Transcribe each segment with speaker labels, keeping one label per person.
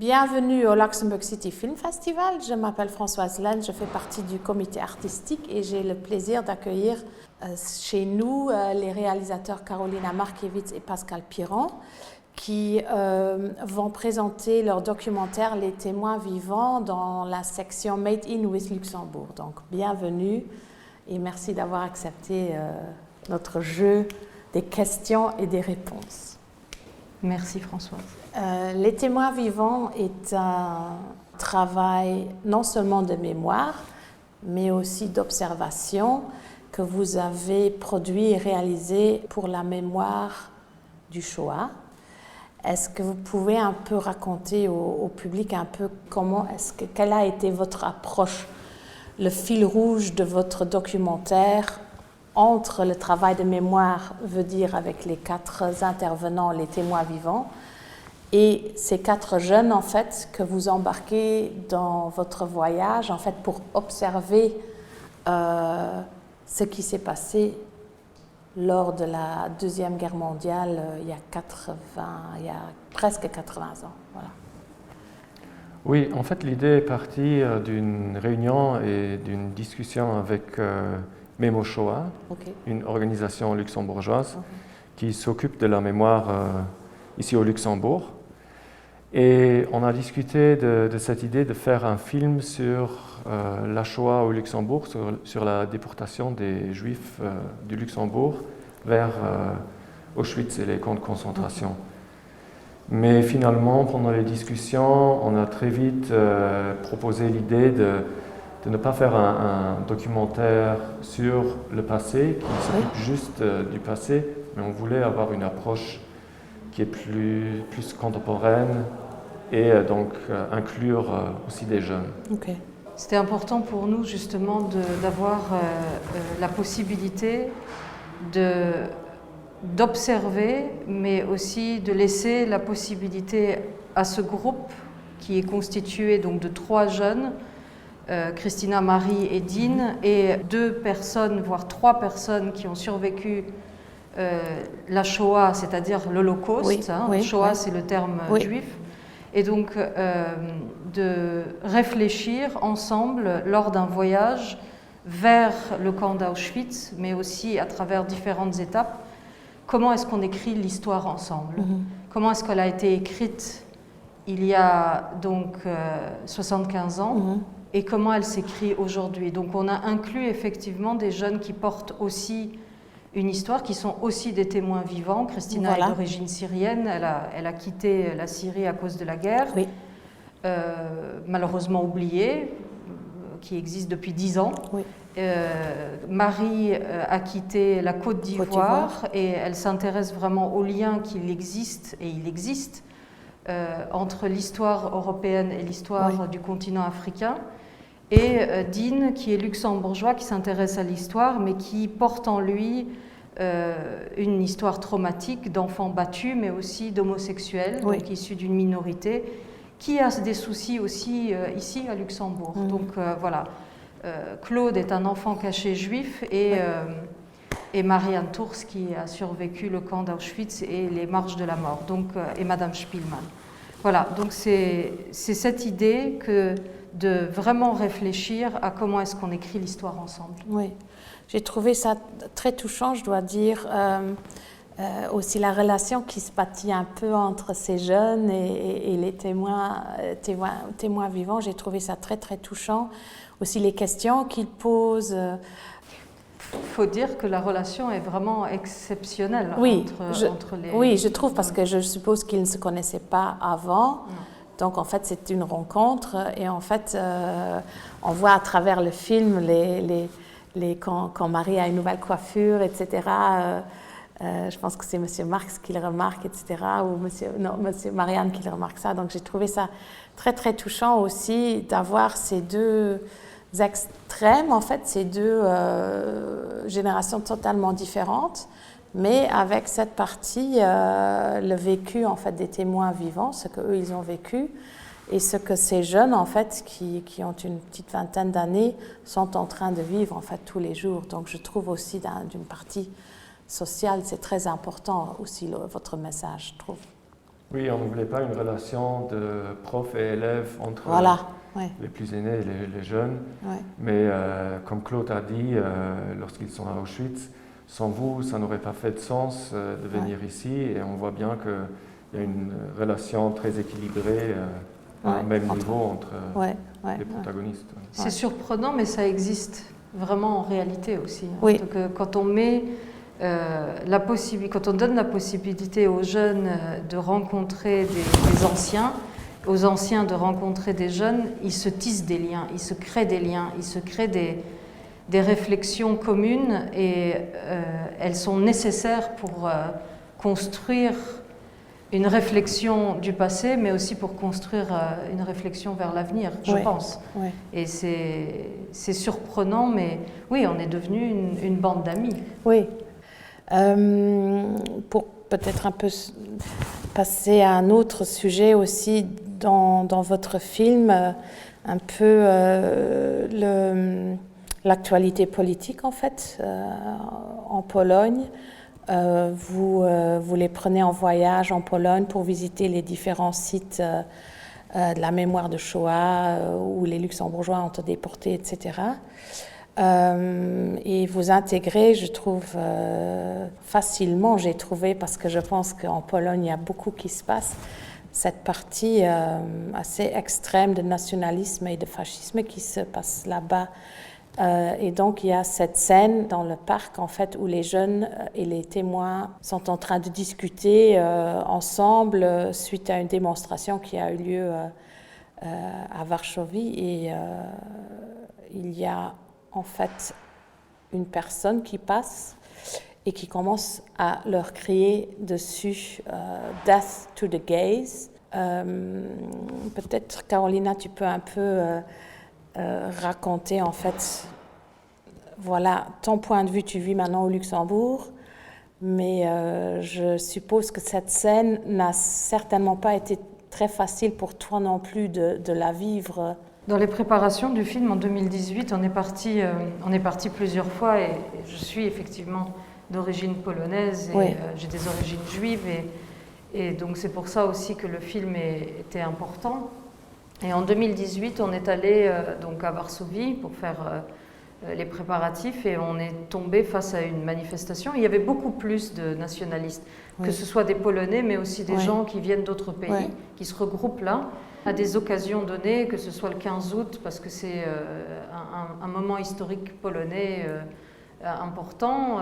Speaker 1: Bienvenue au Luxembourg City Film Festival. Je m'appelle Françoise Laine, je fais partie du comité artistique et j'ai le plaisir d'accueillir chez nous les réalisateurs Carolina Markiewicz et Pascal Piron qui vont présenter leur documentaire Les témoins vivants dans la section Made in with Luxembourg. Donc bienvenue et merci d'avoir accepté notre jeu des questions et des réponses.
Speaker 2: Merci Françoise.
Speaker 1: Les témoins vivants est un travail non seulement de mémoire, mais aussi d'observation que vous avez produit et réalisé pour la mémoire du Shoah. Est-ce que vous pouvez un peu raconter au public un peu quelle a été votre approche, le fil rouge de votre documentaire entre le travail de mémoire, veut dire avec les 4 intervenants, les témoins vivants, et ces 4 jeunes, en fait, que vous embarquez dans votre voyage, en fait, pour observer ce qui s'est passé lors de la Deuxième Guerre mondiale, il y a presque 80 ans. Voilà.
Speaker 3: Oui, en fait, l'idée est partie d'une réunion et d'une discussion avec Memo Shoah, une organisation luxembourgeoise qui s'occupe de la mémoire ici au Luxembourg. Et on a discuté de cette idée de faire un film sur la Shoah au Luxembourg, sur la déportation des Juifs du Luxembourg vers Auschwitz et les camps de concentration. Mais finalement, pendant les discussions, on a très vite proposé l'idée de ne pas faire un documentaire sur le passé, qui s'occupe juste du passé, mais on voulait avoir une approche qui est plus contemporaine et donc inclure aussi des jeunes.
Speaker 1: Okay.
Speaker 2: C'était important pour nous justement d'avoir la possibilité d'observer, mais aussi de laisser la possibilité à ce groupe qui est constitué donc de 3 jeunes, Christina, Marie et Dean, et 2 personnes, voire 3 personnes qui ont survécu la Shoah, c'est-à-dire l'Holocauste. Shoah, c'est le terme juif. Et donc de réfléchir ensemble lors d'un voyage vers le camp d'Auschwitz, mais aussi à travers différentes étapes, comment est-ce qu'on écrit l'histoire ensemble? Comment est-ce qu'elle a été écrite il y a donc 75 ans et comment elle s'écrit aujourd'hui? Donc on a inclus effectivement des jeunes qui portent aussi une histoire, qui sont aussi des témoins vivants. Christina est d'origine syrienne, elle a quitté la Syrie à cause de la guerre, malheureusement oubliée, qui existe depuis 10 ans. Marie a quitté la Côte d'Ivoire et elle s'intéresse vraiment au lien qu'il existe, et il existe, entre l'histoire européenne et l'histoire du continent africain. Et Dean, qui est luxembourgeois, qui s'intéresse à l'histoire, mais qui porte en lui une histoire traumatique d'enfants battus, mais aussi d'homosexuels, donc issus d'une minorité, qui a des soucis aussi ici à Luxembourg. Donc voilà, Claude est un enfant caché juif et Marianne Tours qui a survécu le camp d'Auschwitz et les marches de la mort, donc, et Madame Spielmann. Voilà, donc c'est cette idée de vraiment réfléchir à comment est-ce qu'on écrit l'histoire ensemble.
Speaker 1: Oui, j'ai trouvé ça très touchant, je dois dire. Aussi la relation qui se bâtit un peu entre ces jeunes et les témoins vivants, j'ai trouvé ça très très touchant. Aussi les questions qu'ils posent.
Speaker 2: Il faut dire que la relation est vraiment exceptionnelle entre les...
Speaker 1: Oui, je trouve, parce que je suppose qu'ils ne se connaissaient pas avant. Donc en fait, c'est une rencontre et en fait, on voit à travers le film quand Marie a une nouvelle coiffure, etc. Je pense que c'est Monsieur Marx qui le remarque, etc. Ou Monsieur Marianne qui le remarque ça. Donc j'ai trouvé ça très très touchant aussi d'avoir ces 2 extrêmes, en fait, ces 2 générations totalement différentes, mais avec cette partie, le vécu en fait des témoins vivants, ce qu'eux ils ont vécu, et ce que ces jeunes en fait qui ont une petite vingtaine d'années sont en train de vivre en fait tous les jours. Donc je trouve aussi d'une partie sociale, c'est très important aussi votre message, je trouve.
Speaker 3: Oui, on ne voulait pas une relation de prof et élève entre les plus aînés et les jeunes. Ouais. Mais comme Claude a dit, lorsqu'ils sont à Auschwitz, sans vous, ça n'aurait pas fait de sens de venir ici. Et on voit bien qu'il y a une relation très équilibrée à un même niveau entre les protagonistes.
Speaker 2: C'est surprenant, mais ça existe vraiment en réalité aussi.
Speaker 1: Oui.
Speaker 2: Donc, quand on met quand on donne la possibilité aux jeunes de rencontrer des anciens, aux anciens de rencontrer des jeunes, ils se tissent des liens, ils se créent des liens, ils se créent des réflexions communes et elles sont nécessaires pour construire une réflexion du passé, mais aussi pour construire une réflexion vers l'avenir, je pense. Ouais. Et c'est surprenant, mais oui, on est devenu une bande d'amis.
Speaker 1: Oui. Pour peut-être un peu passer à un autre sujet aussi dans votre film, un peu l'actualité politique en fait en Pologne. Vous les prenez en voyage en Pologne pour visiter les différents sites de la mémoire de Shoah où les Luxembourgeois ont été déportés, etc. Et vous intégrez, je trouve, facilement, j'ai trouvé, parce que je pense qu'en Pologne, il y a beaucoup qui se passe, cette partie assez extrême de nationalisme et de fascisme qui se passe là-bas. Et donc, il y a cette scène dans le parc, en fait, où les jeunes et les témoins sont en train de discuter ensemble suite à une démonstration qui a eu lieu à Varsovie. Et il y a en fait une personne qui passe et qui commence à leur crier dessus « Death to the gays ». Peut-être, Carolina, tu peux un peu raconter en fait, voilà, ton point de vue, tu vis maintenant au Luxembourg, mais je suppose que cette scène n'a certainement pas été très facile pour toi non plus de la vivre.
Speaker 2: Dans les préparations du film en 2018, on est parti plusieurs fois et je suis effectivement d'origine polonaise et j'ai des origines juives et donc c'est pour ça aussi que le film était important. Et en 2018, on est allé donc à Varsovie pour faire les préparatifs et on est tombé face à une manifestation. Il y avait beaucoup plus de nationalistes, que ce soit des Polonais mais aussi des gens qui viennent d'autres pays, qui se regroupent là à des occasions données, que ce soit le 15 août, parce que c'est un moment historique polonais important,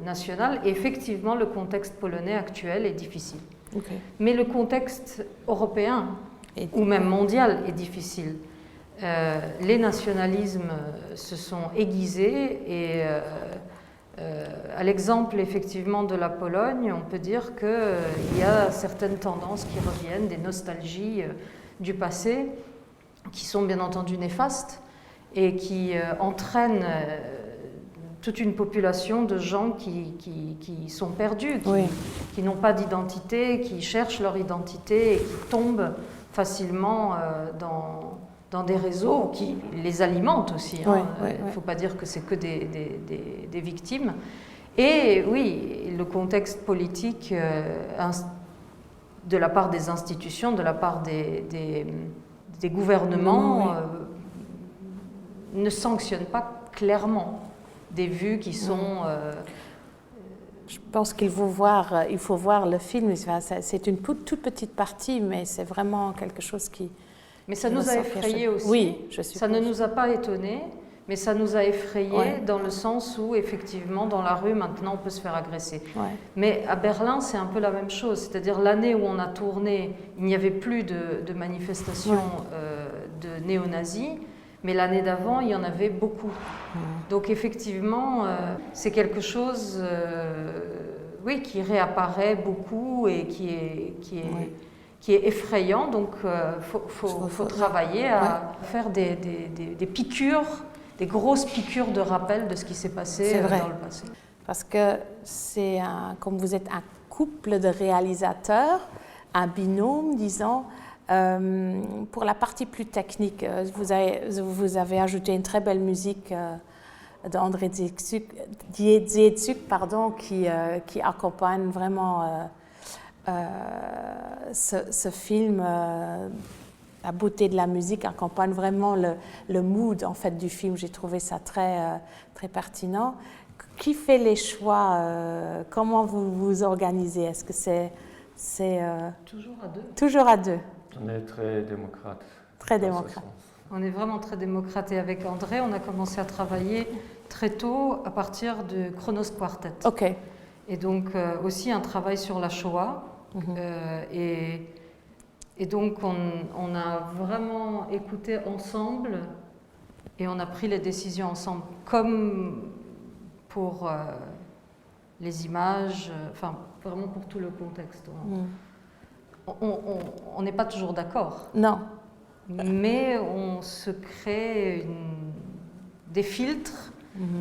Speaker 2: national. Et effectivement, le contexte polonais actuel est difficile. Okay. Mais le contexte européen, ou même mondial, est difficile. Les nationalismes se sont aiguisés et à l'exemple effectivement de la Pologne, on peut dire qu'il y a certaines tendances qui reviennent, des nostalgies du passé, qui sont bien entendu néfastes et qui entraînent toute une population de gens qui sont perdus, qui n'ont pas d'identité, qui cherchent leur identité et qui tombent facilement dans des réseaux qui les alimentent aussi. Il ne faut pas dire que c'est que des victimes. Et oui, le contexte politique de la part des institutions, de la part des gouvernements, ne sanctionne pas clairement des vues qui sont...
Speaker 1: Je pense qu'il faut voir le film. C'est une toute petite partie, mais c'est vraiment quelque chose qui...
Speaker 2: Mais ça nous a effrayés aussi.
Speaker 1: Oui, je suppose.
Speaker 2: Ça ne nous a pas étonnés, mais ça nous a effrayés dans le sens où, effectivement, dans la rue, maintenant, on peut se faire agresser. Mais à Berlin, c'est un peu la même chose. C'est-à-dire, l'année où on a tourné, il n'y avait plus de manifestations de néo-nazis, mais l'année d'avant, il y en avait beaucoup. Donc, effectivement, c'est quelque chose qui réapparaît beaucoup et qui est effrayant, donc faut travailler à faire des piqûres, des grosses piqûres de rappel de ce qui s'est passé dans le passé.
Speaker 1: Parce que comme vous êtes un couple de réalisateurs, un binôme, disons, pour la partie plus technique, vous avez ajouté une très belle musique d'André Dziedzuk, qui accompagne vraiment ce film, la beauté de la musique accompagne vraiment le mood en fait du film. J'ai trouvé ça très, très pertinent. Qui fait les choix? Comment vous vous organisez? Est-ce que c'est
Speaker 2: toujours à deux?
Speaker 1: Toujours à deux.
Speaker 3: On est très démocrate.
Speaker 1: Très démocrate.
Speaker 2: On est vraiment très démocrate. Et avec André, on a commencé à travailler très tôt à partir de Chronos Quartet.
Speaker 1: Ok.
Speaker 2: Et donc aussi un travail sur la Shoah. Et donc on a vraiment écouté ensemble et on a pris les décisions ensemble, comme pour les images, enfin vraiment pour tout le contexte. On n'est pas toujours d'accord.
Speaker 1: Non.
Speaker 2: Mais on se crée des filtres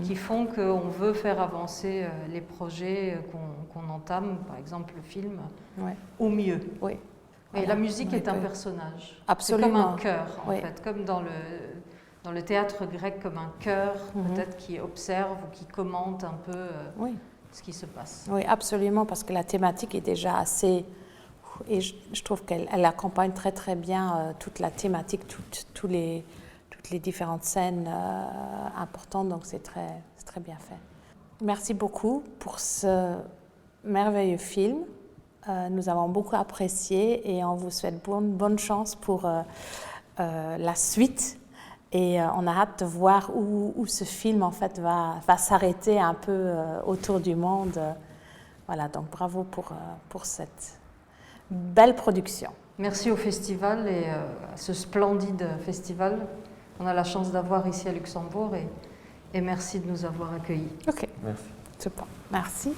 Speaker 2: qui font qu'on veut faire avancer les projets qu'on entame, par exemple le film, au mieux.
Speaker 1: Oui.
Speaker 2: Et la musique est un personnage.
Speaker 1: Absolument.
Speaker 2: C'est comme un chœur, en
Speaker 1: Oui.
Speaker 2: fait, comme dans le théâtre grec, comme un chœur, peut-être qui observe ou qui commente un peu ce qui se passe.
Speaker 1: Oui, absolument, parce que la thématique est déjà assez... Et je trouve qu'elle accompagne très très bien toute la thématique, toutes les différentes scènes importantes, donc c'est très bien fait. Merci beaucoup pour ce merveilleux film. Nous avons beaucoup apprécié et on vous souhaite bonne chance pour la suite. Et on a hâte de voir où ce film en fait va s'arrêter un peu autour du monde. Voilà, donc bravo pour cette belle production.
Speaker 2: Merci au festival et à ce splendide festival qu'on a la chance d'avoir ici à Luxembourg et merci de nous avoir accueillis.
Speaker 1: Ok.
Speaker 3: Merci.
Speaker 1: Super. Merci.